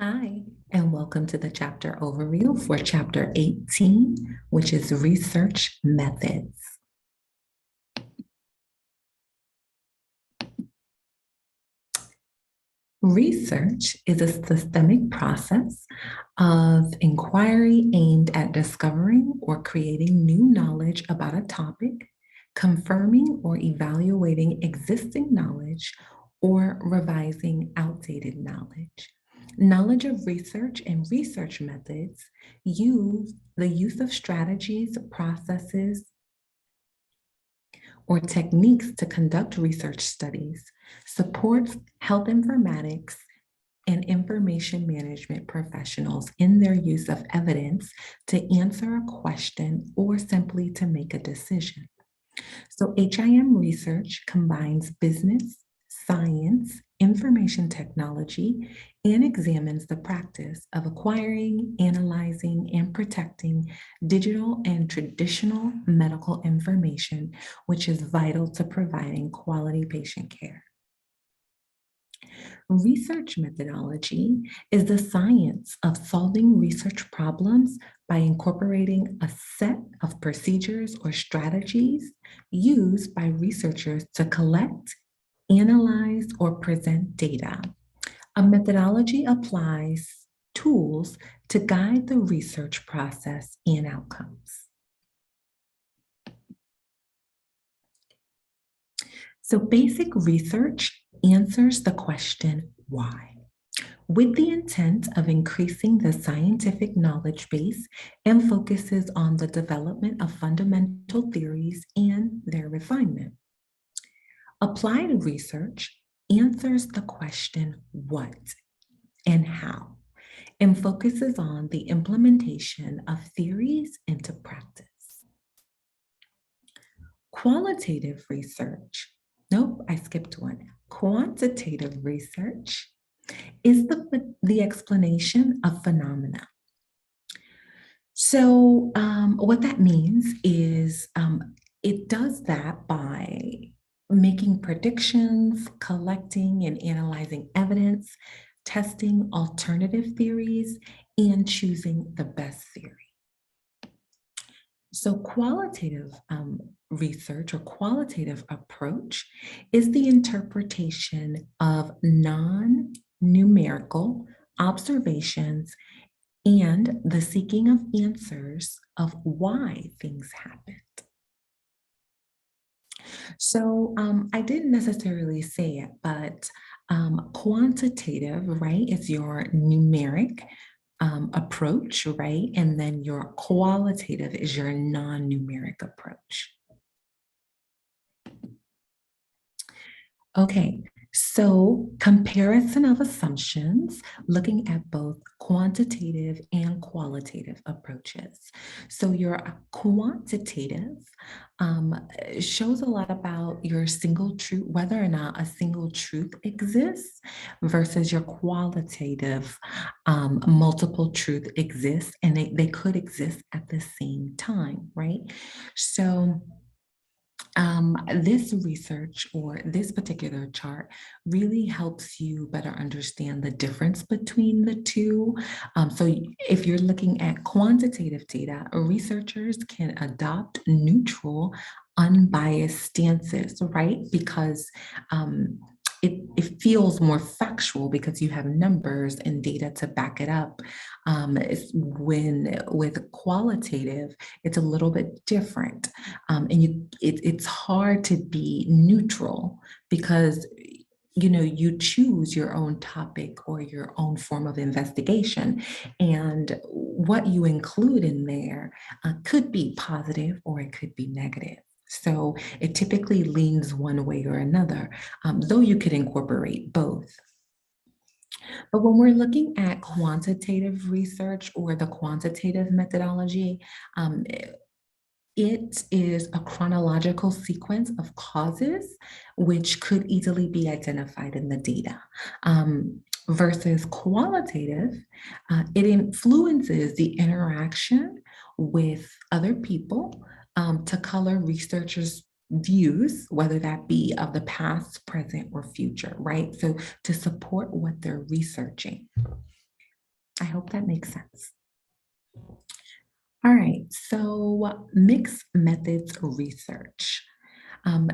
Hi, and welcome to the chapter overview for chapter 18, which is research methods. Research is a systemic process of inquiry aimed at discovering or creating new knowledge about a topic, confirming or evaluating existing knowledge, or revising outdated knowledge. Knowledge of research and research methods use the use of strategies, processes, or techniques to conduct research studies, supports health informatics and information management professionals in their use of evidence to answer a question or simply to make a decision. So HIM research combines business, science, information technology, and examines the practice of acquiring, analyzing, and protecting digital and traditional medical information, which is vital to providing quality patient care. Research methodology is the science of solving research problems by incorporating a set of procedures or strategies used by researchers to collect, analyze, or present data. A methodology applies tools to guide the research process and outcomes. So basic research answers the question, why? With the intent of increasing the scientific knowledge base and focuses on the development of fundamental theories and their refinement. Applied research answers the question, what and how, and focuses on the implementation of theories into practice. Qualitative research, nope, I skipped one. Quantitative research is the explanation of phenomena. So what that means is it does that by making predictions, collecting and analyzing evidence, testing alternative theories, and choosing the best theory. So qualitative research or qualitative approach is the interpretation of non-numerical observations and the seeking of answers of why things happened. So I didn't necessarily say it, but quantitative, right, is your numeric approach, right? And then your qualitative is your non-numeric approach. Okay, so comparison of assumptions, looking at both quantitative and qualitative approaches. So your quantitative shows a lot about your single truth, whether or not a single truth exists, versus your qualitative multiple truth exists, and they could exist at the same time, right? So this research or this particular chart really helps you better understand the difference between the two. So if you're looking at quantitative data, researchers can adopt neutral, unbiased stances, right? Because it feels more factual because you have numbers and data to back it up. When with qualitative, it's a little bit different, and it's hard to be neutral because you choose your own topic or your own form of investigation, and what you include in there could be positive or it could be negative. So it typically leans one way or another, though you could incorporate both. But when we're looking at quantitative research or the quantitative methodology, it is a chronological sequence of causes which could easily be identified in the data. Versus qualitative, it influences the interaction with other people to color researchers' views, whether that be of the past, present, or future, right? So to support what they're researching. I hope that makes sense. All right, so mixed methods research.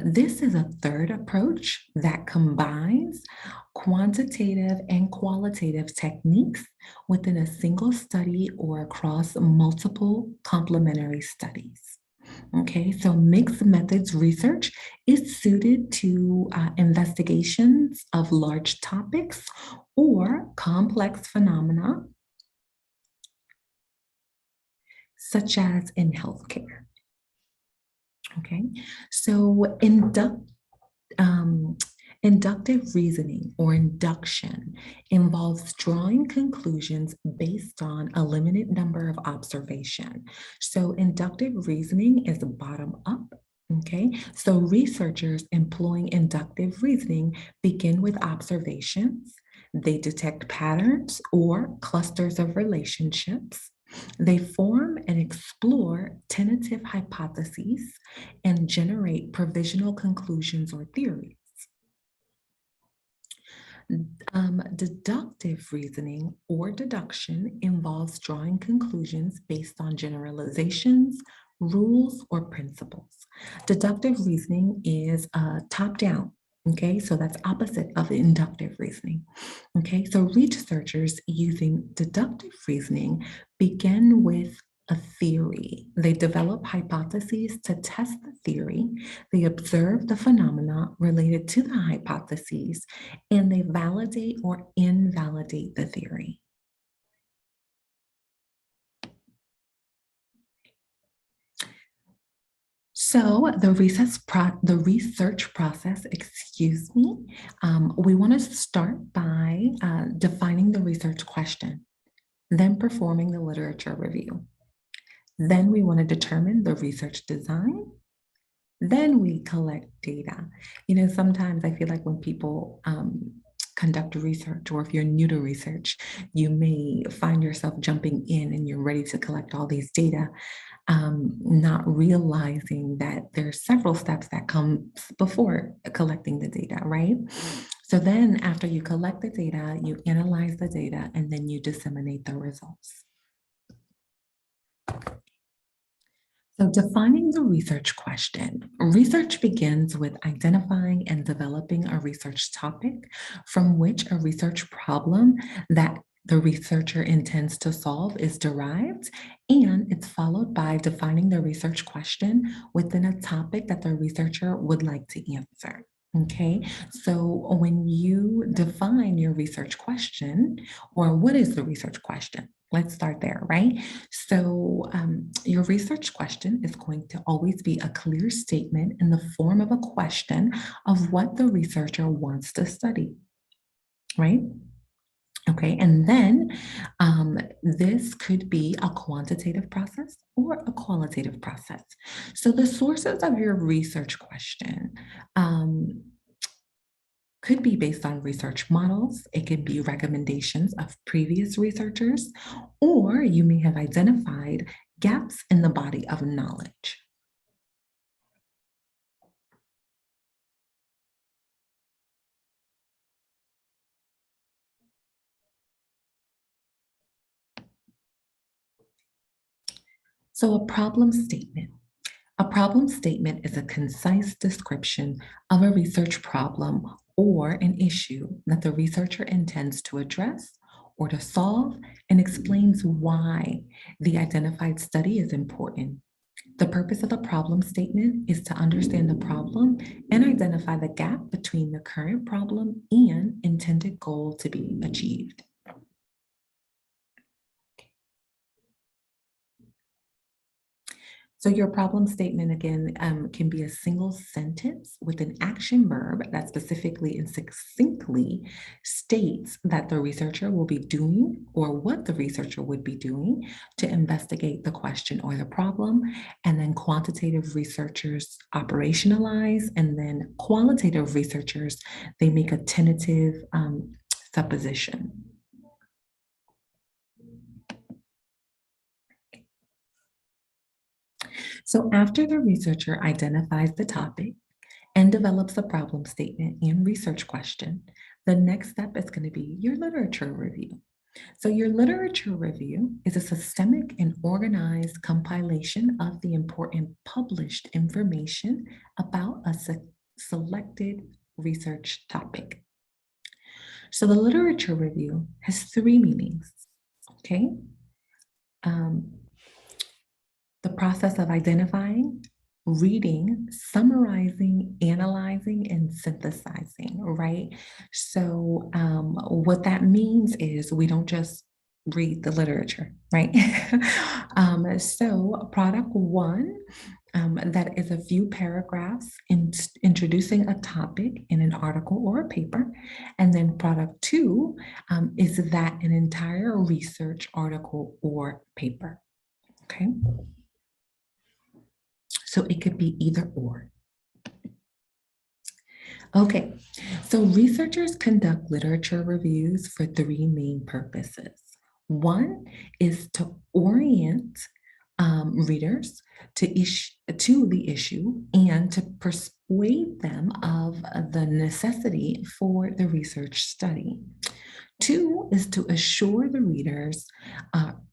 This is a third approach that combines quantitative and qualitative techniques within a single study or across multiple complementary studies. Okay, so mixed methods research is suited to investigations of large topics or complex phenomena, such as in healthcare. Okay, so um, inductive reasoning or induction involves drawing conclusions based on a limited number of observation. So inductive reasoning is bottom up. Okay, so researchers employing inductive reasoning begin with observations. They detect patterns or clusters of relationships. They form and explore tentative hypotheses and generate provisional conclusions or theories. Deductive reasoning or deduction involves drawing conclusions based on generalizations, rules, or principles. Deductive reasoning is top down. Okay, so that's opposite of inductive reasoning. Okay, so researchers using deductive reasoning begin with a theory. They develop hypotheses to test the theory. They observe the phenomena related to the hypotheses, and they validate or invalidate the theory. So the research process, excuse me, we want to start by defining the research question, then performing the literature review. Then we want to determine the research design. Then we collect data. You know, sometimes I feel like when people conduct research, or if you're new to research, you may find yourself jumping in and you're ready to collect all these data, not realizing that there's several steps that come before collecting the data, right? So then after you collect the data, you analyze the data, and then you disseminate the results. So defining the research question. Research begins with identifying and developing a research topic from which a research problem that the researcher intends to solve is derived, and it's followed by defining the research question within a topic that the researcher would like to answer. Okay, so when you define your research question, or what is the research question? Let's start there, right? So, your research question is going to always be a clear statement in the form of a question of what the researcher wants to study, right? Okay, and then this could be a quantitative process or a qualitative process. So, the sources of your research question could be based on research models, it could be recommendations of previous researchers, or you may have identified gaps in the body of knowledge. So, a problem statement. A problem statement is a concise description of a research problem or an issue that the researcher intends to address or to solve, and explains why the identified study is important. The purpose of a problem statement is to understand the problem and identify the gap between the current problem and intended goal to be achieved. So your problem statement again can be a single sentence with an action verb that specifically and succinctly states that the researcher will be doing or what the researcher would be doing to investigate the question or the problem. And then quantitative researchers operationalize, and then qualitative researchers, they make a tentative supposition. So after the researcher identifies the topic and develops a problem statement and research question, the next step is going to be your literature review. So your literature review is a systemic and organized compilation of the important published information about a selected research topic. So the literature review has three meanings, okay? Um, the process of identifying, reading, summarizing, analyzing, and synthesizing, right? So, what that means is we don't just read the literature, right? So, product one, that is a few paragraphs introducing a topic in an article or a paper. And then product two is that an entire research article or paper, okay? So it could be either or. Okay, so researchers conduct literature reviews for three main purposes. One is to orient readers to the issue and to persuade them of the necessity for the research study. Two is to assure the readers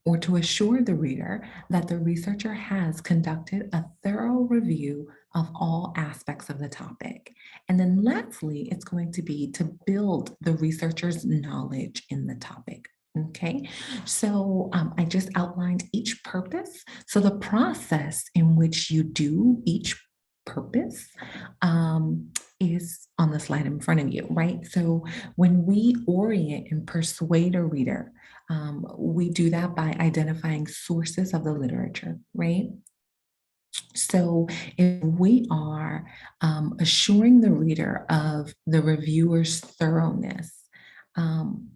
or to assure the reader that the researcher has conducted a thorough review of all aspects of the topic. And then lastly, it's going to be to build the researcher's knowledge in the topic. Okay, so I just outlined each purpose. So the process in which you do each purpose is on the slide in front of you, right? So when we orient and persuade a reader, we do that by identifying sources of the literature, right? So if we are assuring the reader of the reviewer's thoroughness, um,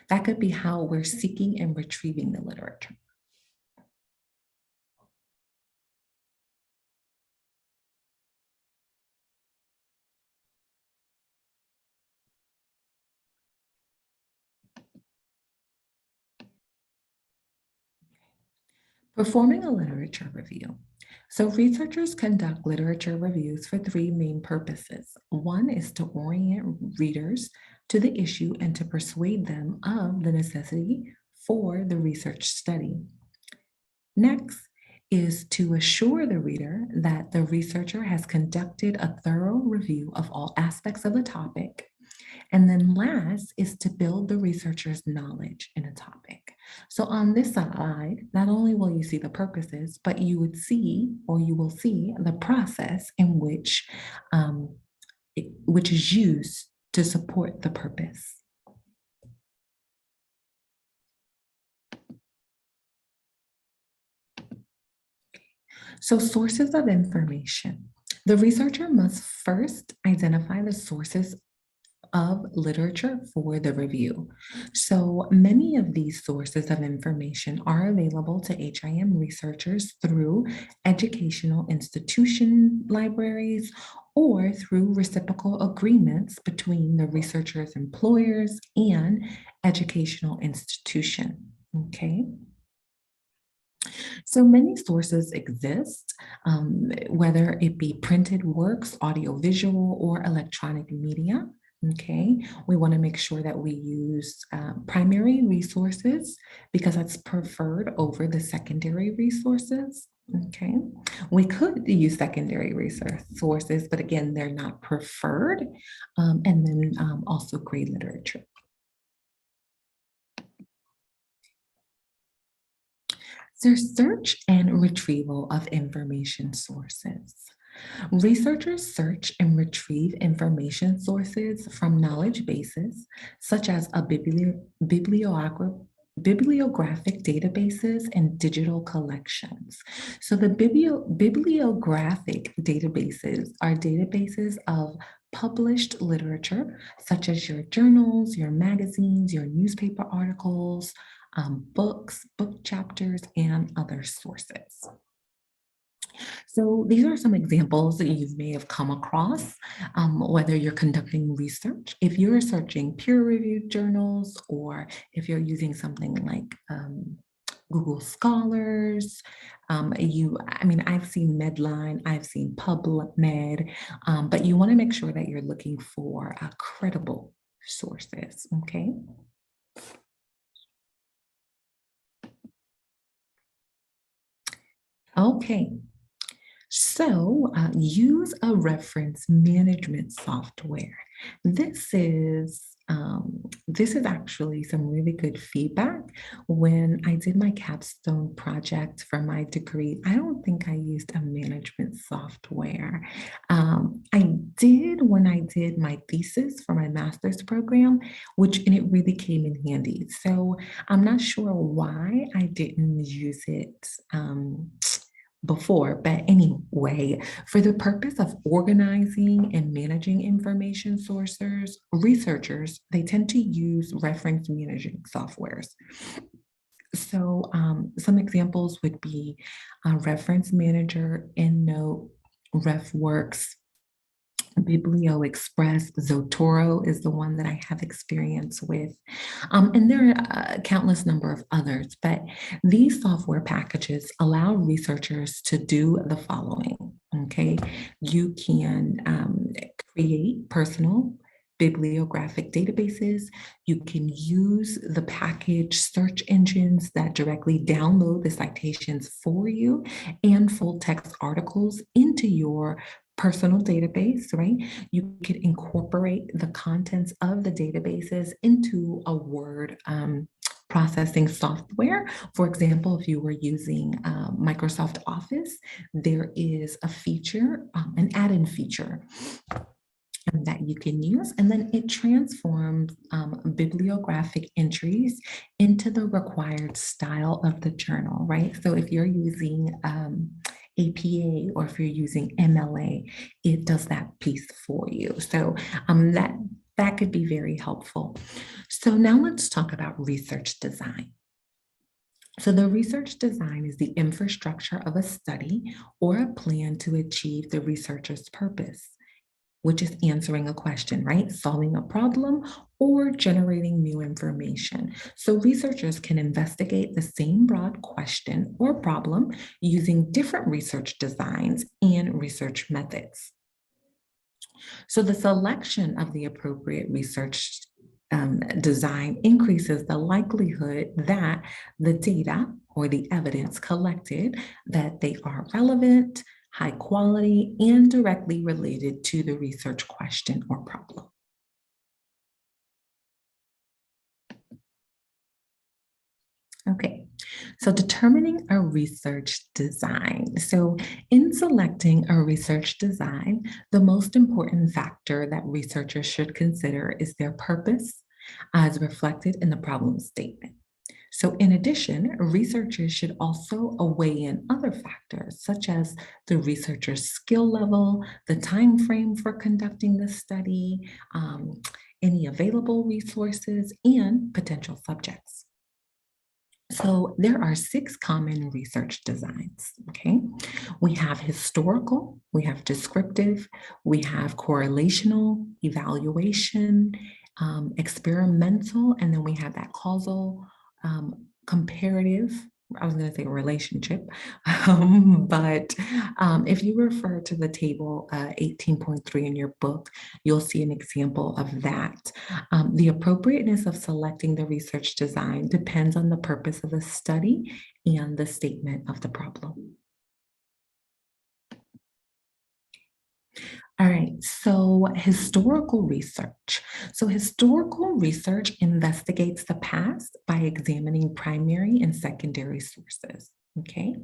that could be how we're seeking and retrieving the literature. Performing a literature review. So researchers conduct literature reviews for three main purposes. One is to orient readers to the issue and to persuade them of the necessity for the research study. Next is to assure the reader that the researcher has conducted a thorough review of all aspects of the topic. And then last is to build the researcher's knowledge in a topic. So on this slide, not only will you see the purposes, but you would see, or you will see the process in which is used to support the purpose. So sources of information. The researcher must first identify the sources of literature for the review. So many of these sources of information are available to HIM researchers through educational institution libraries or through reciprocal agreements between the researcher's employers and educational institution. Okay. So many sources exist, whether it be printed works, audiovisual, or electronic media. Okay, we want to make sure that we use primary resources because that's preferred over the secondary resources. Okay, we could use secondary sources, but again, they're not preferred. And then also grade literature. So search and retrieval of information sources. Researchers search and retrieve information sources from knowledge bases, such as bibliographic databases and digital collections. So the bibliographic databases are databases of published literature, such as your journals, your magazines, your newspaper articles, books, book chapters, and other sources. So these are some examples that you may have come across, whether you're conducting research, if you're searching peer-reviewed journals, or if you're using something like Google Scholars. I've seen Medline, I've seen PubMed, but you want to make sure that you're looking for a credible sources, okay? Okay, so use a reference management software. This is actually some really good feedback. When I did my capstone project for my degree, I don't think I used a management software. I did when I did my thesis for my master's program, and it really came in handy. So I'm not sure why I didn't use it. Before, but anyway, for the purpose of organizing and managing information sources, researchers, they tend to use reference managing softwares. So some examples would be Reference Manager, EndNote, RefWorks, Biblio Express, Zotero is the one that I have experience with. And there are a countless number of others, but these software packages allow researchers to do the following, okay? You can create personal bibliographic databases. You can use the package search engines that directly download the citations for you and full text articles into your personal database, right? You could incorporate the contents of the databases into a word processing software. For example, if you were using Microsoft Office, there is a feature, an add-in feature that you can use, and then it transforms bibliographic entries into the required style of the journal, right? So if you're using APA or if you're using MLA, it does that piece for you. So that could be very helpful. So now let's talk about research design. So the research design is the infrastructure of a study or a plan to achieve the researcher's purpose, which is answering a question, right? Solving a problem or generating new information. So researchers can investigate the same broad question or problem using different research designs and research methods. So the selection of the appropriate research design increases the likelihood that the data or the evidence collected, that they are relevant, high quality, and directly related to the research question or problem. Okay, so determining a research design. So in selecting a research design, the most important factor that researchers should consider is their purpose as reflected in the problem statement. So in addition, researchers should also weigh in other factors such as the researcher's skill level, the time frame for conducting the study, any available resources, and potential subjects. So there are 6 common research designs, okay? We have historical, we have descriptive, we have correlational, evaluation, experimental, and then we have that causal, comparative. I was going to say relationship, but if you refer to the table 18.3 in your book, you'll see an example of that. The appropriateness of selecting the research design depends on the purpose of the study and the statement of the problem. All right, so historical research. So historical research investigates the past by examining primary and secondary sources. Okay,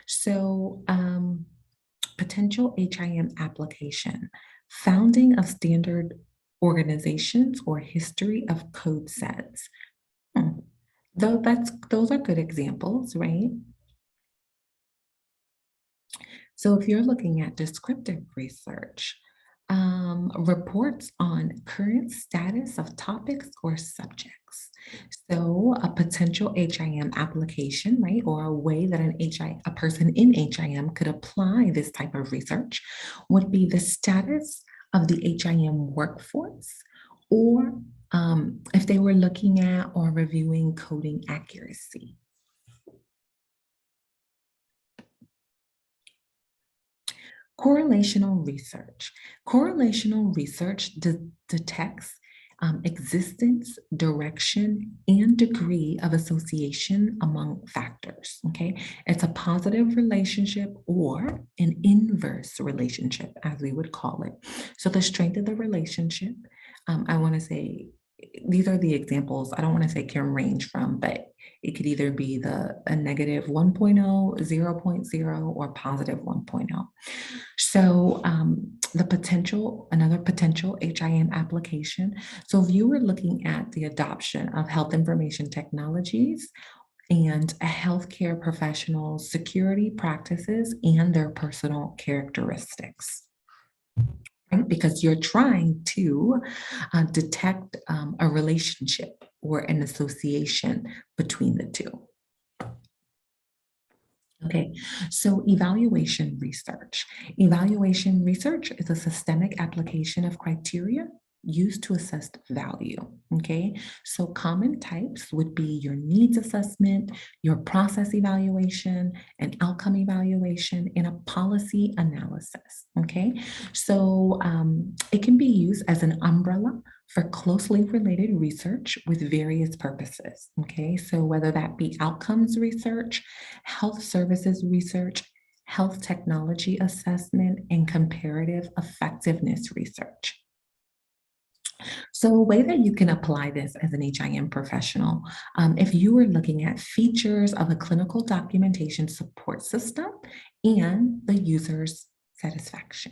so potential HIM application, founding of standard organizations or history of code sets. Hmm. Those are good examples, right? So if you're looking at descriptive research, reports on current status of topics or subjects. So a potential HIM application, right, or a way that a person in HIM could apply this type of research would be the status of the HIM workforce, or if they were looking at or reviewing coding accuracy. Correlational research. Correlational research detects existence, direction, and degree of association among factors, okay? It's a positive relationship or an inverse relationship, as we would call it. So the strength of the relationship, I want to say, these are the examples. I don't want to say can range from, but it could either be a negative 1.0, 0.0, or positive 1.0. So another potential HIM application. So if you were looking at the adoption of health information technologies and healthcare professionals' security practices and their personal characteristics. Right? Because you're trying to detect a relationship or an association between the two. Okay, so evaluation research. Evaluation research is a systemic application of criteria used to assess value. Okay, so common types would be your needs assessment, your process evaluation, an outcome evaluation, and a policy analysis. Okay, so it can be used as an umbrella for closely related research with various purposes. Okay, so whether that be outcomes research, health services research, health technology assessment, and comparative effectiveness research. So a way that you can apply this as an HIM professional, if you are looking at features of a clinical documentation support system and the user's satisfaction.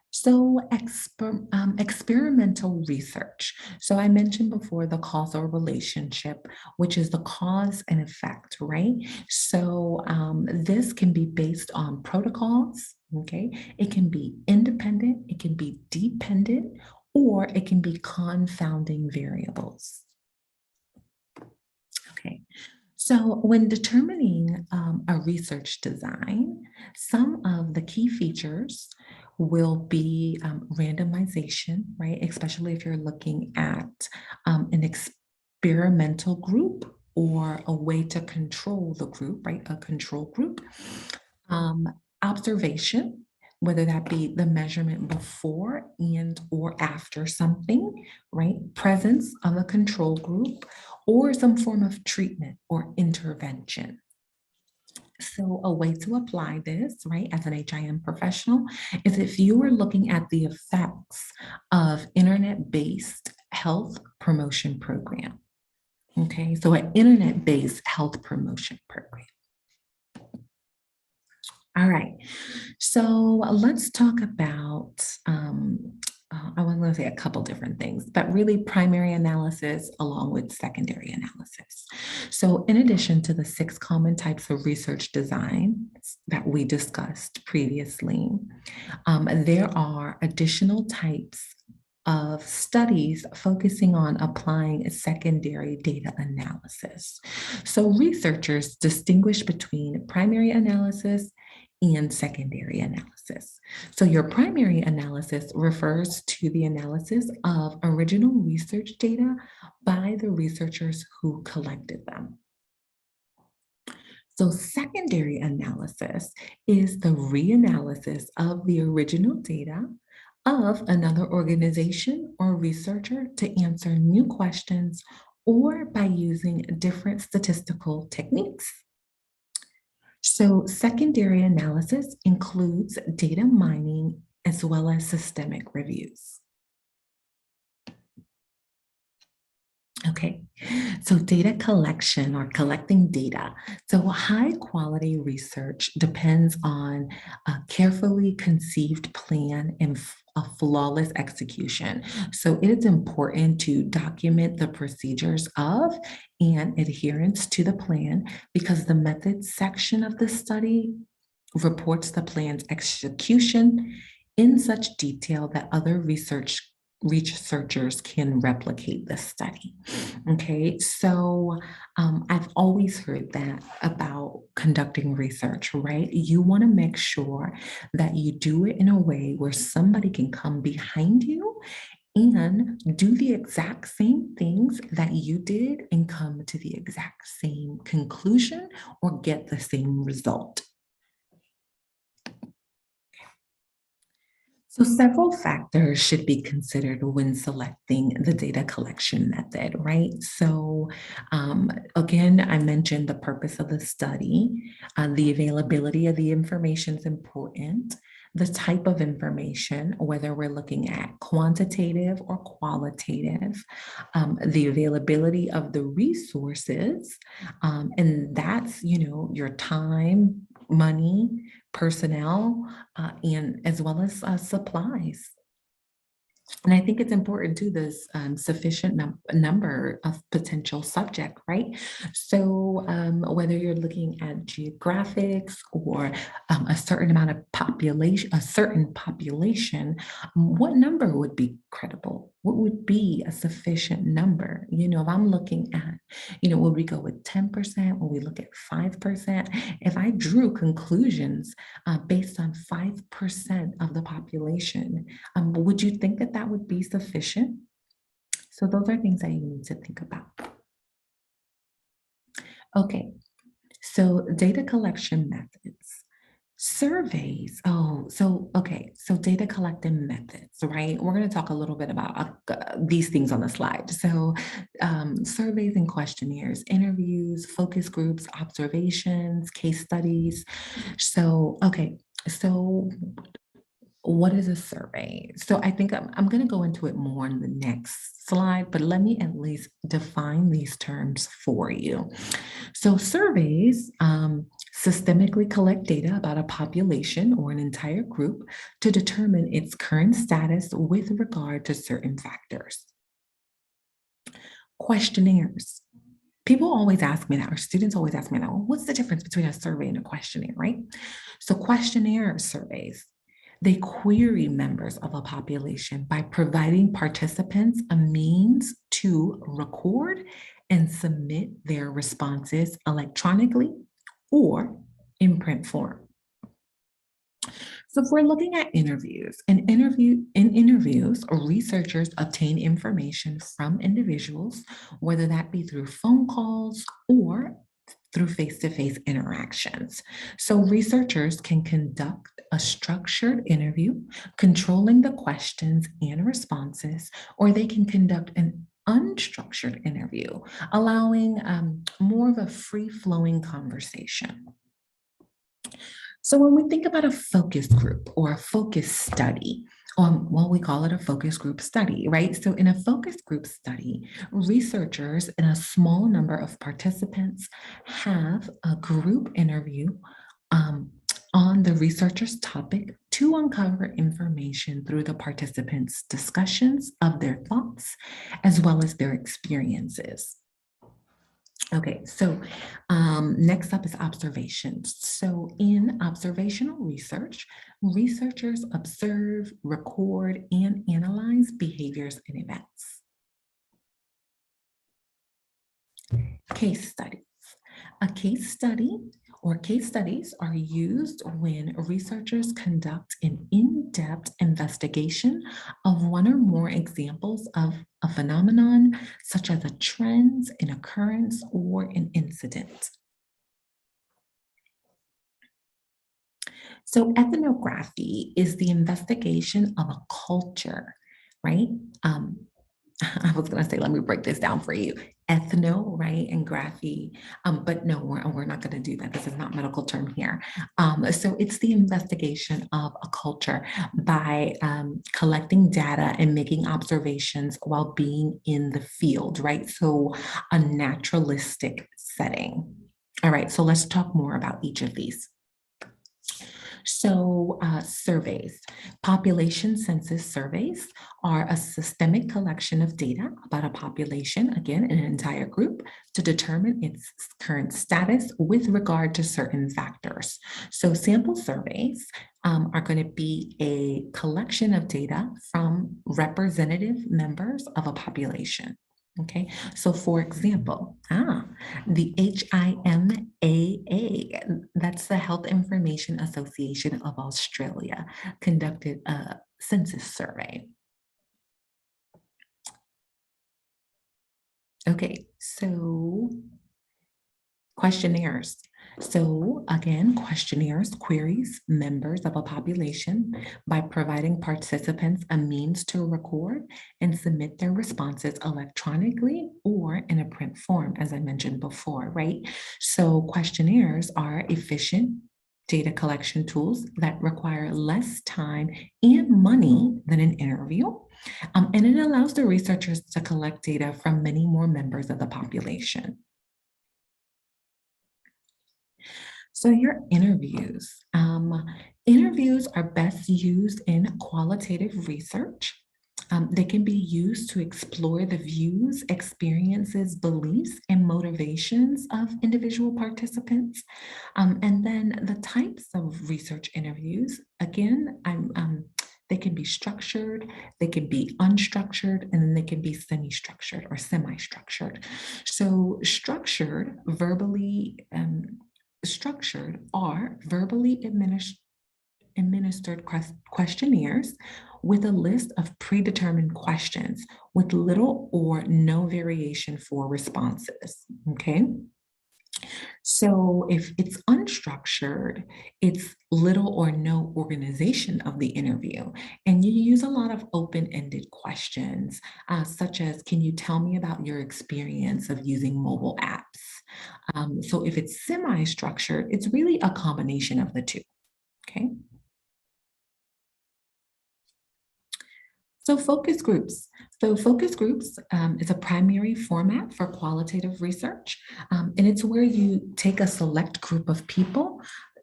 So experimental research. So I mentioned before the causal relationship, which is the cause and effect, right? So this can be based on protocols, okay? It can be independent, it can be dependent, or it can be confounding variables. Okay, so when determining a research design, some of the key features will be randomization, right? Especially if you're looking at an experimental group or a way to control the group, right? A control group. Observation, whether that be the measurement before and or after something, right? Presence of a control group or some form of treatment or intervention. So a way to apply this, right, as an HIM professional is if you are looking at the effects of internet-based health promotion program. Okay, so an internet-based health promotion program. All right, so let's talk about, I want to say a couple different things, but really primary analysis along with secondary analysis. So in addition to the 6 common types of research designs that we discussed previously, there are additional types of studies focusing on applying secondary data analysis. So researchers distinguish between primary analysis and secondary analysis. So your primary analysis refers to the analysis of original research data by the researchers who collected them. So secondary analysis is the reanalysis of the original data of another organization or researcher to answer new questions or by using different statistical techniques. So secondary analysis includes data mining as well as systemic reviews. Okay, so data collection or collecting data. So high quality research depends on a carefully conceived plan and a flawless execution. So it is important to document the procedures of and adherence to the plan because the methods section of the study reports the plan's execution in such detail that other researchers can replicate the study. Okay, so I've always heard that about conducting research, right? You want to make sure that you do it in a way where somebody can come behind you and do the exact same things that you did and come to the exact same conclusion or get the same result. So several factors should be considered when selecting the data collection method, right? So again, I mentioned the purpose of the study, the availability of the information is important, the type of information, whether we're looking at quantitative or qualitative, the availability of the resources, and that's, your time, money, personnel, and as well as supplies. And I think it's important too, this sufficient number of potential subject, right? So whether you're looking at geographics or a certain amount of population, a certain population, what number would be credible? What would be a sufficient number? If I'm looking at, would we go with 10%? Would we look at 5%? If I drew conclusions based on 5% of the population, would you think that that would be sufficient? So those are things that you need to think about. Okay, so data collection methods. Surveys. So data collecting methods, right? We're going to talk a little bit about these things on the slide. So, surveys and questionnaires, interviews, focus groups, observations, case studies. So what is a survey? So I think I'm going to go into it more in the next slide, but let me at least define these terms for you. So surveys systemically collect data about a population or an entire group to determine its current status with regard to certain factors. Questionnaires. People always ask me that, or students always ask me that, well, what's the difference between a survey and a questionnaire, right? So questionnaire surveys, they query members of a population by providing participants a means to record and submit their responses electronically or in print form. So if we're looking at interviews, in interviews, researchers obtain information from individuals, whether that be through phone calls or through face-to-face interactions. So researchers can conduct a structured interview, controlling the questions and responses, or they can conduct an unstructured interview, allowing more of a free-flowing conversation. So when we think about a focus group or a focus study, well, we call it a focus group study, right? So in a focus group study, researchers and a small number of participants have a group interview on the researcher's topic to uncover information through the participants' discussions of their thoughts as well as their experiences. Okay, so next up is observations. So in observational research, researchers observe, record, and analyze behaviors and events. Case studies. A case study or case studies are used when researchers conduct an in-depth investigation of one or more examples of a phenomenon, such as a trend, an occurrence, or an incident. So ethnography is the investigation of a culture, right? I was going to say, let me break this down for you. Ethno, right, and graphy, but no, we're not going to do that. This is not medical term here. So it's the investigation of a culture by collecting data and making observations while being in the field, right? So a naturalistic setting. All right, so let's talk more about each of these. So surveys, population census surveys are a systemic collection of data about a population, again, an entire group, to determine its current status with regard to certain factors. So sample surveys are going to be a collection of data from representative members of a population. Okay, so for example, the HIMAA, that's the Health Information Association of Australia, conducted a census survey. Okay, so questionnaires. So again, questionnaires queries members of a population by providing participants a means to record and submit their responses electronically or in a print form, as I mentioned before, right? So questionnaires are efficient data collection tools that require less time and money than an interview. And it allows the researchers to collect data from many more members of the population. So your interviews. Interviews are best used in qualitative research. They can be used to explore the views, experiences, beliefs, and motivations of individual participants. And then the types of research interviews, again, they can be structured, they can be unstructured, and then they can be semi-structured or semi-structured. So structured are verbally administered questionnaires with a list of predetermined questions with little or no variation for responses. Okay. So if it's unstructured, it's little or no organization of the interview. And you use a lot of open-ended questions, such as, can you tell me about your experience of using mobile apps? So if it's semi-structured, it's really a combination of the two, okay? So focus groups. So focus groups is a primary format for qualitative research, and it's where you take a select group of people.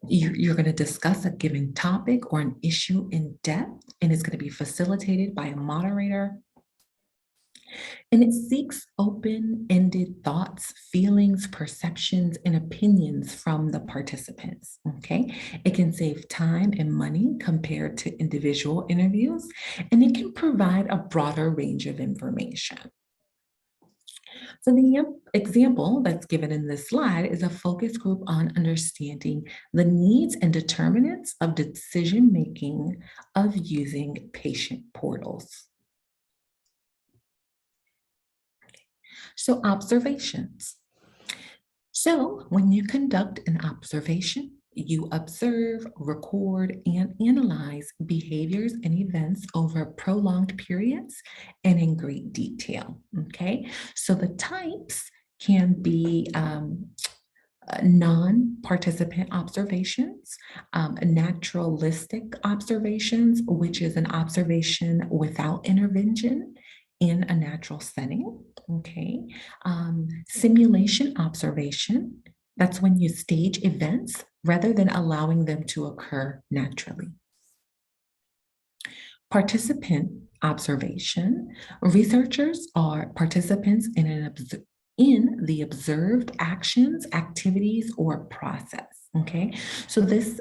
You're going to discuss a given topic or an issue in depth, and it's going to be facilitated by a moderator, and it seeks open-ended thoughts, feelings, perceptions, and opinions from the participants, okay? It can save time and money compared to individual interviews, and it can provide a broader range of information. So the example that's given in this slide is a focus group on understanding the needs and determinants of decision-making of using patient portals. So observations. So when you conduct an observation, you observe, record, and analyze behaviors and events over prolonged periods and in great detail, okay? So the types can be non-participant observations, naturalistic observations, which is an observation without intervention in a natural setting, okay? Simulation observation, that's when you stage events rather than allowing them to occur naturally. Participant observation, researchers are participants in the observed actions, activities, or process. Okay, so this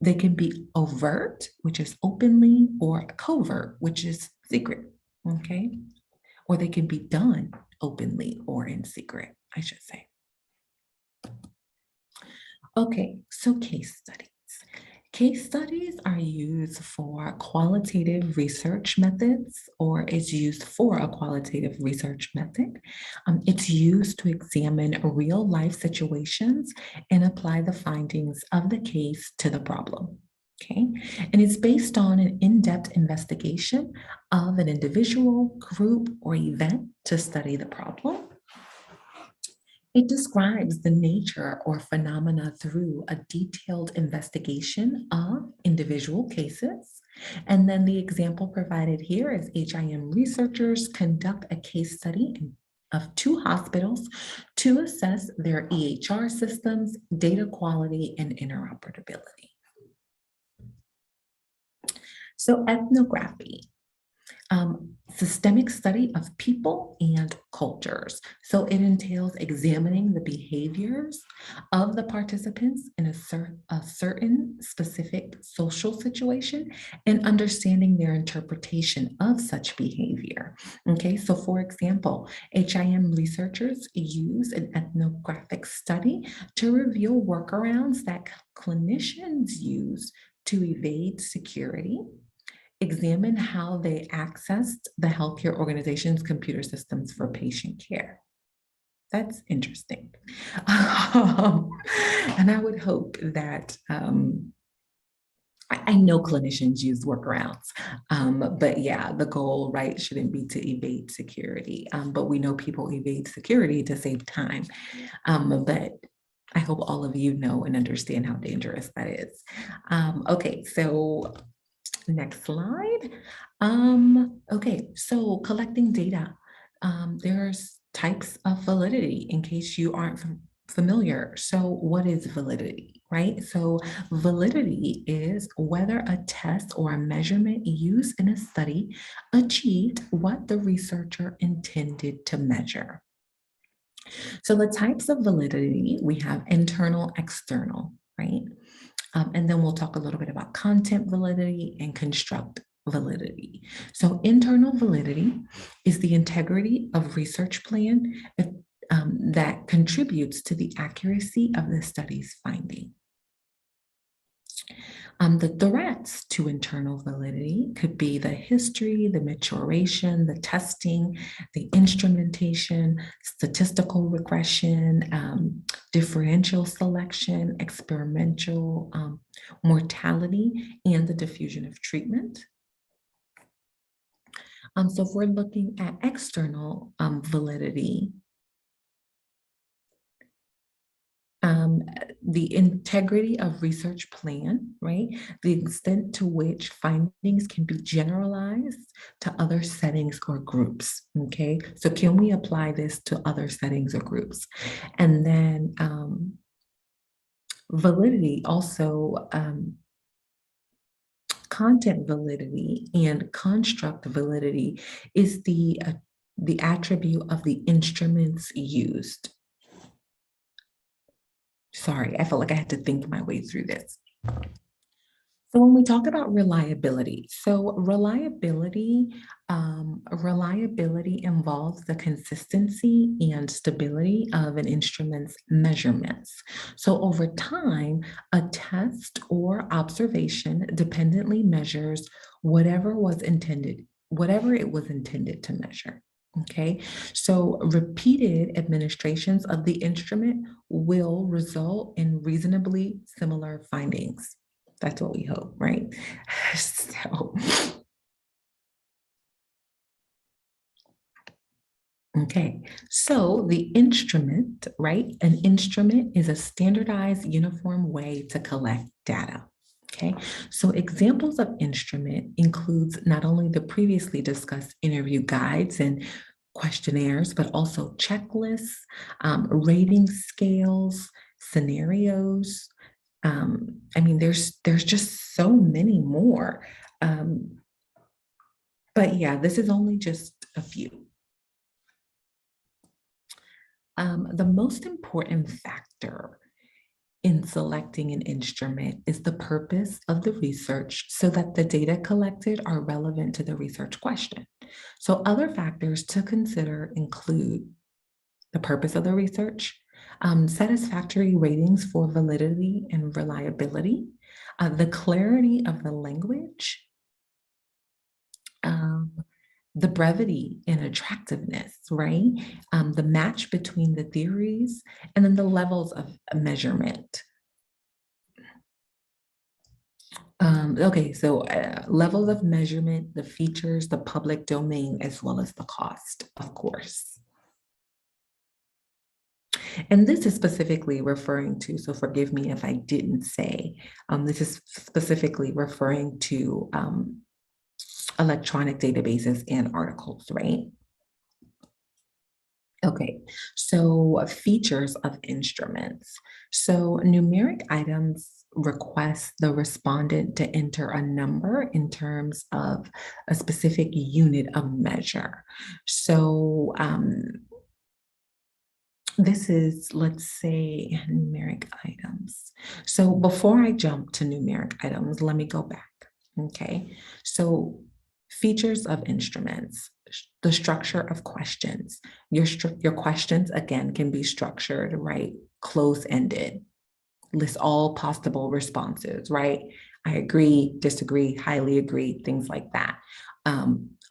they can be overt, which is openly, or covert, which is secret. Okay, or they can be done openly or in secret, I should say. Okay, so case studies. Case studies are used for qualitative research methods, or is used for a qualitative research method. It's used to examine real life situations and apply the findings of the case to the problem. Okay, and it's based on an in-depth investigation of an individual, group, or event to study the problem. It describes the nature or phenomena through a detailed investigation of individual cases. And then the example provided here is HIM researchers conduct a case study of two hospitals to assess their EHR systems, data quality, and interoperability. So ethnography. Systemic study of people and cultures. So it entails examining the behaviors of the participants in a certain specific social situation and understanding their interpretation of such behavior. Okay, so for example, HIM researchers use an ethnographic study to reveal workarounds that clinicians use to evade security, examine how they accessed the healthcare organization's computer systems for patient care. That's interesting. And I would hope that I know clinicians use workarounds, but yeah, the goal, right, shouldn't be to evade security. But we know people evade security to save time. But I hope all of you know and understand how dangerous that is. Okay, so next slide. Okay, so collecting data. There's types of validity in case you aren't familiar. So what is validity, right? So validity is whether a test or a measurement used in a study achieved what the researcher intended to measure. So the types of validity, we have internal, external, right? And then we'll talk a little bit about content validity and construct validity. So internal validity is the integrity of research plan that contributes to the accuracy of the study's finding. The threats to internal validity could be the history, the maturation, the testing, the instrumentation, statistical regression, differential selection, experimental mortality, and the diffusion of treatment. So if we're looking at external validity, the integrity of research plan, right? The extent to which findings can be generalized to other settings or groups, okay? So can we apply this to other settings or groups? And then validity also, content validity and construct validity is the attribute of the instruments used. Sorry, I felt like I had to think my way through this. So when we talk about reliability, reliability involves the consistency and stability of an instrument's measurements. So over time, a test or observation dependently measures whatever it was intended to measure. Okay, so repeated administrations of the instrument will result in reasonably similar findings. That's what we hope, right? So, okay. So the instrument, right? An instrument is a standardized, uniform way to collect data. Okay. So examples of instrument includes not only the previously discussed interview guides and questionnaires, but also checklists, rating scales, scenarios, I mean, there's just so many more. Um, but yeah, this is only just a few. The most important factor in selecting an instrument is the purpose of the research so that the data collected are relevant to the research question. So other factors to consider include the purpose of the research, satisfactory ratings for validity and reliability, the clarity of the language, um, the brevity and attractiveness, right? The match between the theories, and then the levels of measurement. Okay, so levels of measurement, the features, the public domain, as well as the cost, of course. And this is specifically referring to, so forgive me if I didn't say, this is specifically referring to electronic databases and articles, right? Okay, so features of instruments. So numeric items request the respondent to enter a number in terms of a specific unit of measure. So this is, let's say, numeric items. So before I jump to numeric items, let me go back, okay? So features of instruments, the structure of questions. Your questions, again, can be structured, right? Close-ended, list all possible responses, right? I agree, disagree, highly agree, things like that.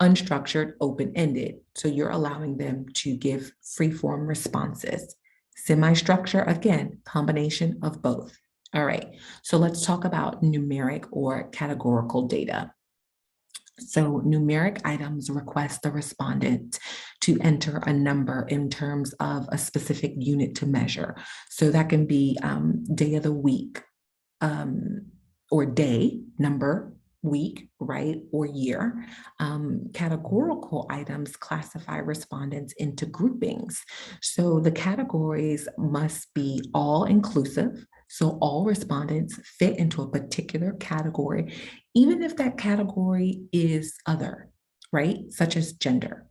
unstructured, open-ended. So you're allowing them to give free-form responses. Semi-structure, again, combination of both. All right, so let's talk about numeric or categorical data. So numeric items request the respondent to enter a number in terms of a specific unit to measure. So that can be day of the week, or day, number, week, right, or year. Categorical items classify respondents into groupings. So the categories must be all inclusive. So all respondents fit into a particular category, even if that category is other, right, such as gender.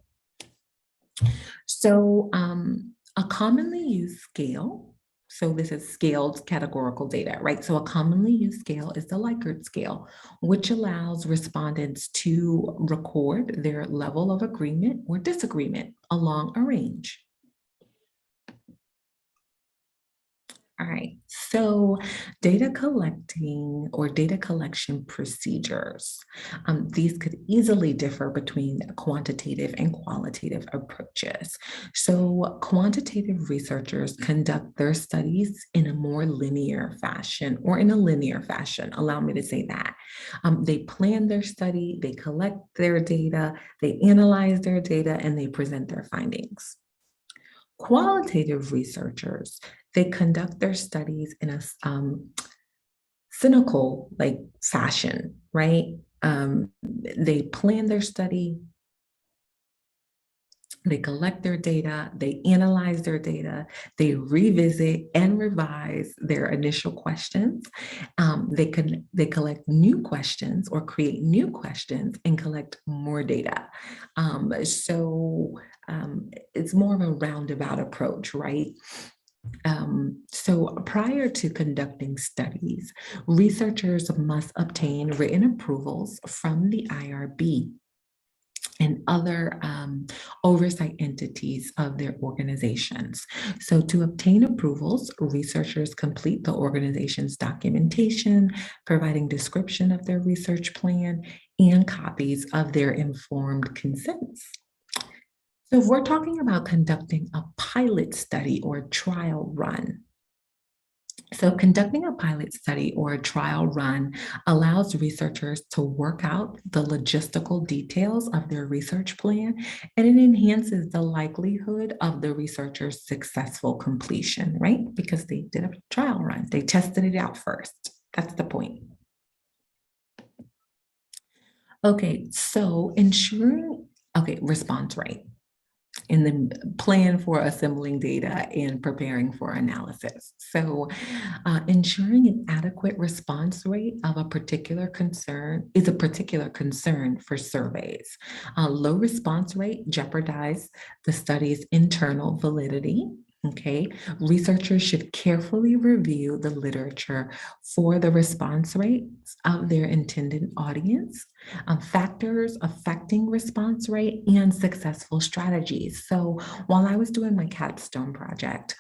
So a commonly used scale, so this is scaled categorical data, right? So a commonly used scale is the Likert scale, which allows respondents to record their level of agreement or disagreement along a range. All right, so data collecting or data collection procedures. These could easily differ between quantitative and qualitative approaches. So quantitative researchers conduct their studies in a more linear fashion or in a linear fashion, allow me to say that. They plan their study, they collect their data, they analyze their data, and they present their findings. Qualitative researchers, they conduct their studies in a cynical like fashion, right? They plan their study, they collect their data, they analyze their data, they revisit and revise their initial questions. They collect new questions or create new questions and collect more data. It's more of a roundabout approach, right? So prior to conducting studies, researchers must obtain written approvals from the IRB and other oversight entities of their organizations. So to obtain approvals, researchers complete the organization's documentation, providing description of their research plan and copies of their informed consents. So if we're talking about conducting a pilot study or trial run, so conducting a pilot study or a trial run allows researchers to work out the logistical details of their research plan, and it enhances the likelihood of the researcher's successful completion, right? Because they did a trial run, they tested it out first. That's the point. Okay, so response rate and then plan for assembling data and preparing for analysis. So ensuring an adequate response rate of a particular concern is a particular concern for surveys. Low response rate jeopardize the study's internal validity. Okay, researchers should carefully review the literature for the response rates of their intended audience, factors affecting response rate, and successful strategies. So while I was doing my capstone project,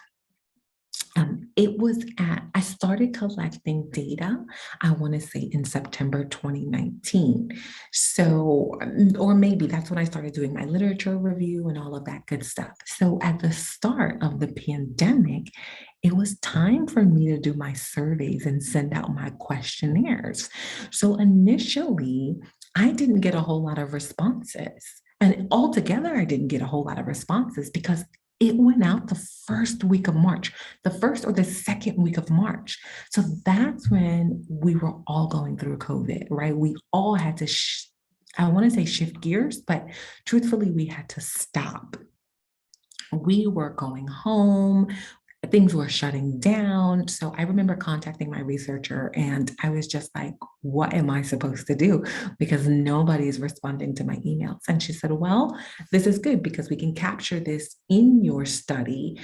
I started collecting data, I want to say in September 2019. So, or maybe that's when I started doing my literature review and all of that good stuff. So at the start of the pandemic, it was time for me to do my surveys and send out my questionnaires. So initially, I didn't get a whole lot of responses. And altogether, I didn't get a whole lot of responses because it went out the first week of March, the first or the second week of March. So that's when we were all going through COVID, right? We all had to, I want to say shift gears, but truthfully, we had to stop. We were going home. Things were shutting down. So I remember contacting my researcher and I was just like, what am I supposed to do? Because nobody's responding to my emails. And she said, well, this is good because we can capture this in your study.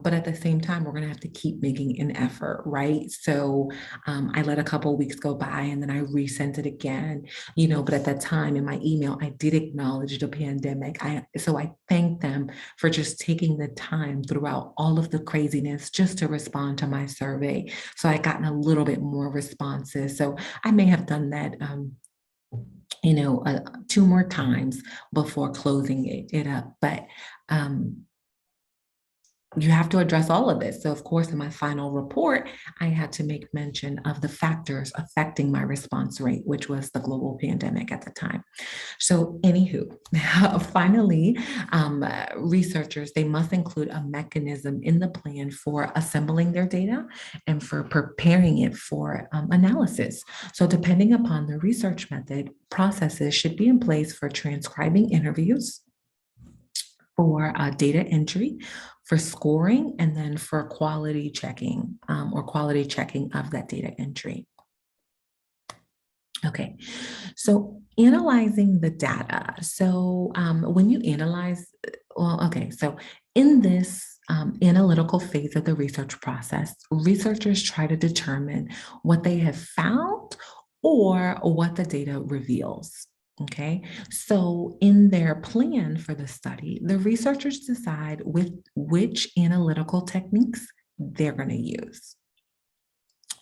But at the same time, we're going to have to keep making an effort, right? So I let a couple of weeks go by and then I resent it again, but at that time in my email, I did acknowledge the pandemic. So I thanked them for just taking the time throughout all of the craziness just to respond to my survey. So I gotten a little bit more responses. So I may have done that two more times before closing it up. But you have to address all of this. So, of course, in my final report, I had to make mention of the factors affecting my response rate, which was the global pandemic at the time. So, anywho, finally, researchers, they must include a mechanism in the plan for assembling their data and for preparing it for analysis. So, depending upon the research method, processes should be in place for transcribing interviews, for data entry, for scoring, and then for quality checking or quality checking of that data entry. Okay, so analyzing the data. So when you analyze, so in this analytical phase of the research process, researchers try to determine what they have found or what the data reveals. Okay, so in their plan for the study, the researchers decide with which analytical techniques they're going to use.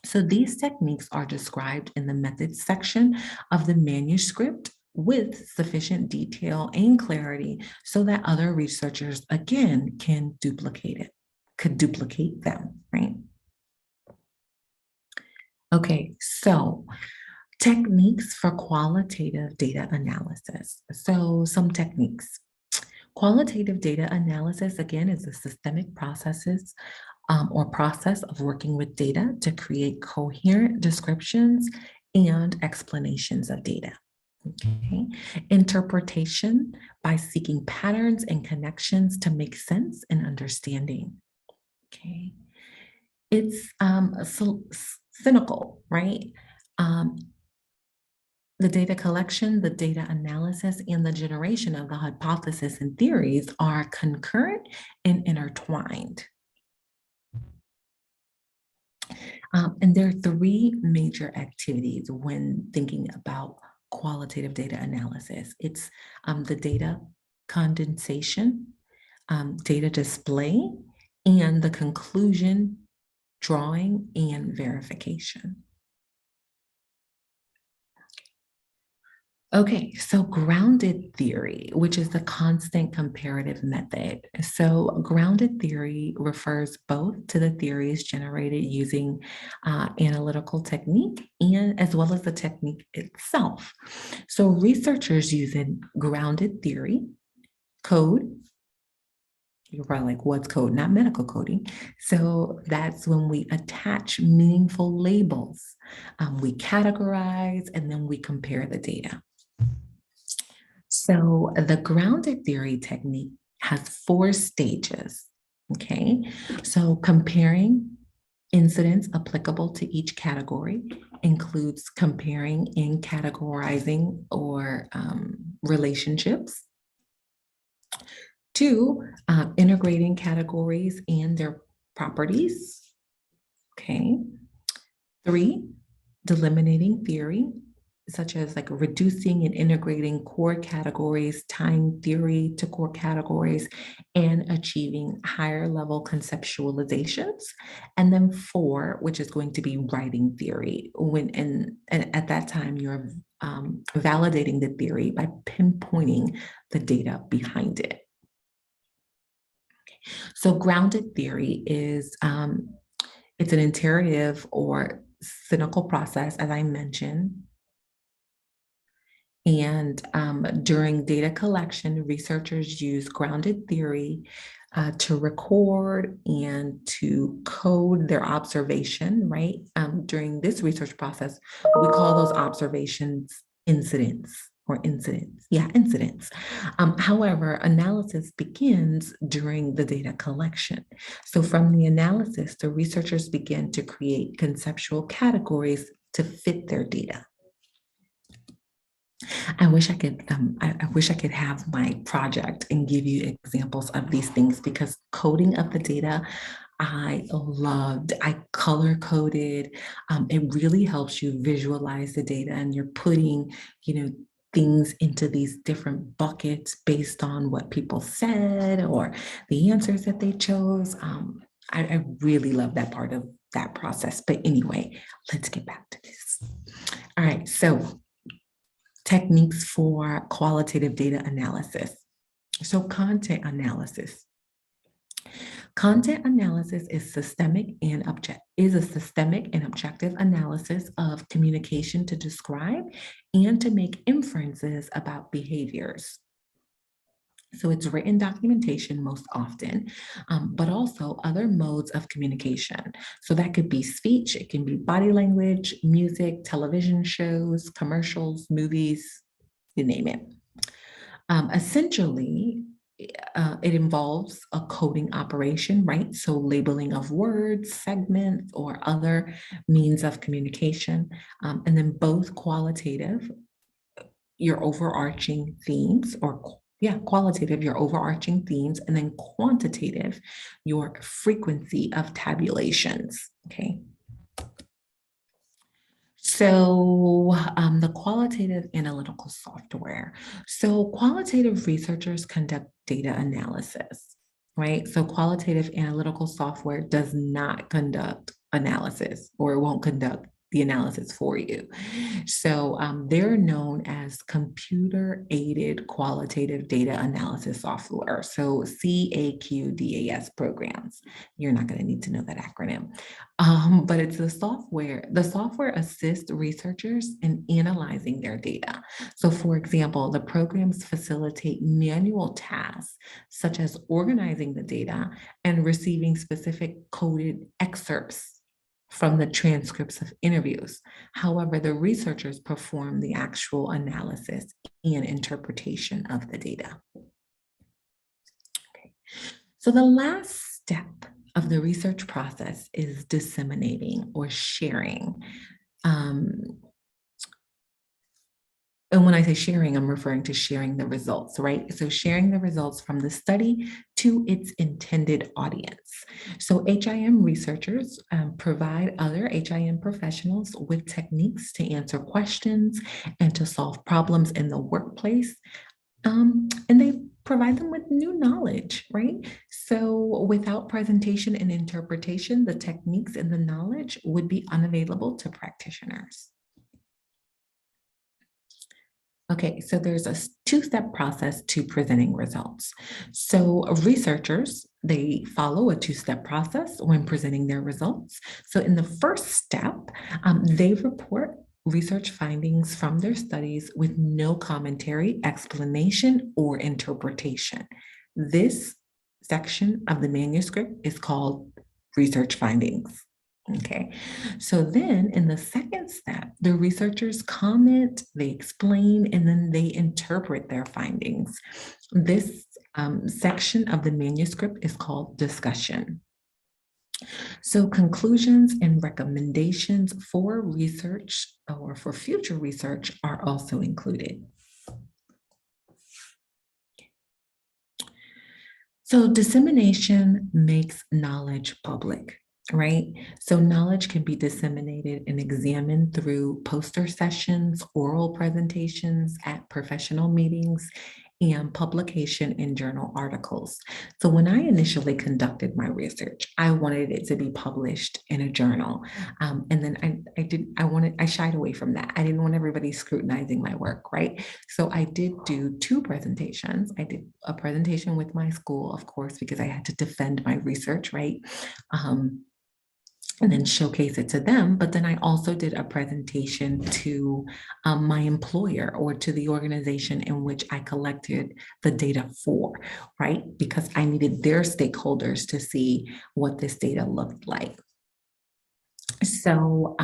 So these techniques are described in the methods section of the manuscript with sufficient detail and clarity so that other researchers, again, could duplicate them, right? Okay, so techniques for qualitative data analysis. So some techniques. Qualitative data analysis, again, is a systemic process of working with data to create coherent descriptions and explanations of data. Okay. Interpretation by seeking patterns and connections to make sense and understanding. Okay. It's cynical, right? The data collection, the data analysis, and the generation of the hypothesis and theories are concurrent and intertwined. And there are three major activities when thinking about qualitative data analysis. It's the data condensation, data display, and the conclusion, drawing, and verification. Okay, so grounded theory, which is the constant comparative method. So grounded theory refers both to the theories generated using analytical technique and as well as the technique itself. So researchers using grounded theory, code, you're probably like, what's code? Not medical coding. So that's when we attach meaningful labels. We categorize and then we compare the data. So the grounded theory technique has 4 stages, okay? So comparing incidents applicable to each category includes comparing and categorizing or relationships. 2, integrating categories and their properties, okay? 3, delimiting theory, such as like reducing and integrating core categories, tying theory to core categories, and achieving higher level conceptualizations. And then 4, which is going to be writing theory, and at that time you're validating the theory by pinpointing the data behind it. So grounded theory is it's an iterative or cynical process, as I mentioned. And during data collection, researchers use grounded theory to record and to code their observation, right? During this research process, we call those observations incidents. Incidents. However, analysis begins during the data collection. So from the analysis, the researchers begin to create conceptual categories to fit their data. I wish I could have my project and give you examples of these things, because coding of the data I loved. I color coded. It really helps you visualize the data, and you're putting, things into these different buckets based on what people said or the answers that they chose. I really love that part of that process. But anyway, let's get back to this. All right, so techniques for qualitative data analysis. So content analysis. Content analysis is a systemic and objective analysis of communication to describe and to make inferences about behaviors. So it's written documentation most often, but also other modes of communication. So that could be speech, it can be body language, music, television shows, commercials, movies, you name it. Essentially, it involves a coding operation, right? So labeling of words, segments, or other means of communication. And then both qualitative, your overarching themes, or qualitative, your overarching themes, and then quantitative, your frequency of tabulations, okay? So the qualitative analytical software. So qualitative researchers conduct data analysis, right? So qualitative analytical software does not conduct analysis, or it won't conduct the analysis for you. So they're known as computer-aided qualitative data analysis software. So CAQDAS programs. You're not going to need to know that acronym. But it's the software. The software assists researchers in analyzing their data. So for example, the programs facilitate manual tasks, such as organizing the data and receiving specific coded excerpts from the transcripts of interviews. However, the researchers perform the actual analysis and interpretation of the data. Okay. So the last step of the research process is disseminating or sharing. And when I say sharing, I'm referring to sharing the results, right? So sharing the results from the study to its intended audience. So HIM researchers provide other HIM professionals with techniques to answer questions and to solve problems in the workplace. And they provide them with new knowledge, right? So without presentation and interpretation, the techniques and the knowledge would be unavailable to practitioners. Okay, so there's a two-step process to presenting results. So researchers, they follow a two-step process when presenting their results. So in the first step, they report research findings from their studies with no commentary, explanation, or interpretation. This section of the manuscript is called research findings. Okay, so then in the second step, the researchers comment, they explain, and then they interpret their findings. This section of the manuscript is called discussion. So conclusions and recommendations for research or for future research are also included. So dissemination makes knowledge public, right? So knowledge can be disseminated and examined through poster sessions, oral presentations at professional meetings, and publication in journal articles. So when I initially conducted my research, I wanted it to be published in a journal. And then I shied away from that. I didn't want everybody scrutinizing my work, right? So I did do two presentations. I did a presentation with my school, of course, because I had to defend my research, right? And then showcase it to them. But then I also did a presentation to my employer or to the organization in which I collected the data for, right? Because I needed their stakeholders to see what this data looked like. So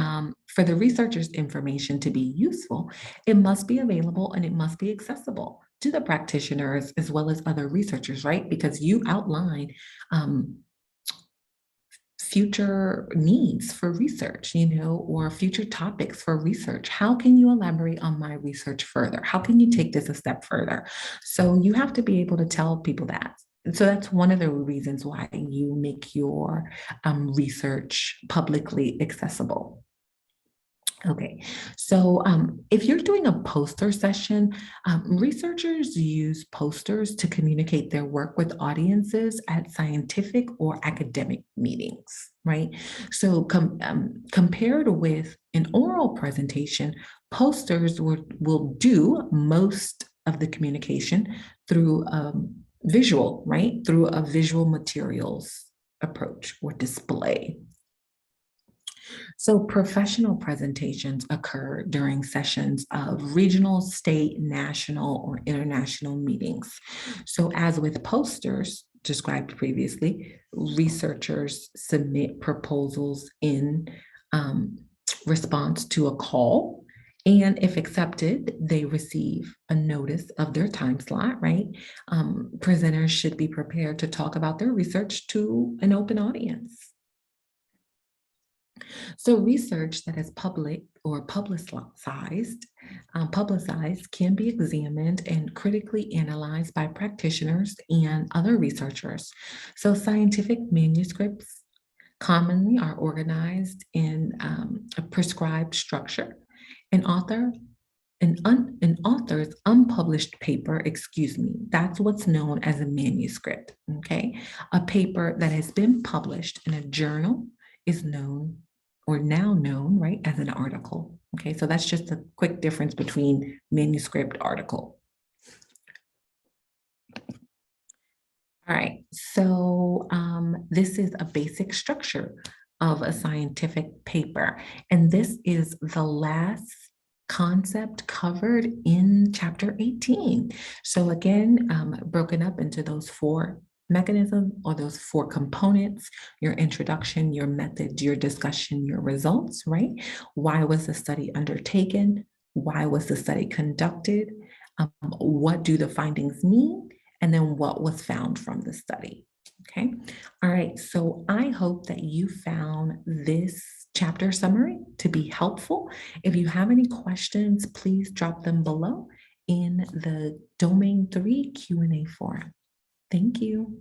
for the researcher's information to be useful, it must be available and it must be accessible to the practitioners as well as other researchers, right? Because you outline future needs for research, or future topics for research. How can you elaborate on my research further? How can you take this a step further? So you have to be able to tell people that. So that's one of the reasons why you make your research publicly accessible. Okay, so if you're doing a poster session, researchers use posters to communicate their work with audiences at scientific or academic meetings, right? So compared with an oral presentation, posters will do most of the communication through visual, right? Through a visual materials approach or display. So professional presentations occur during sessions of regional, state, national, or international meetings. So as with posters described previously, researchers submit proposals in um, response to a call. And if accepted, they receive a notice of their time slot, right? Presenters should be prepared to talk about their research to an open audience. So research that is public or publicized can be examined and critically analyzed by practitioners and other researchers. So scientific manuscripts commonly are organized in a prescribed structure. An author an author's unpublished paper, excuse me, that's what's known as a manuscript, okay? A paper that has been published in a journal is known or now known, right, as an article, okay? So that's just a quick difference between manuscript article. All right, so this is a basic structure of a scientific paper, and this is the last concept covered in chapter 18. So again, broken up into those four mechanisms or those four components: your introduction, your methods, your discussion, your results, right? Why was the study undertaken? Why was the study conducted? What do the findings mean? And then what was found from the study. Okay. All right. So I hope that you found this chapter summary to be helpful. If you have any questions, please drop them below in the Domain 3 Q&A forum. Thank you.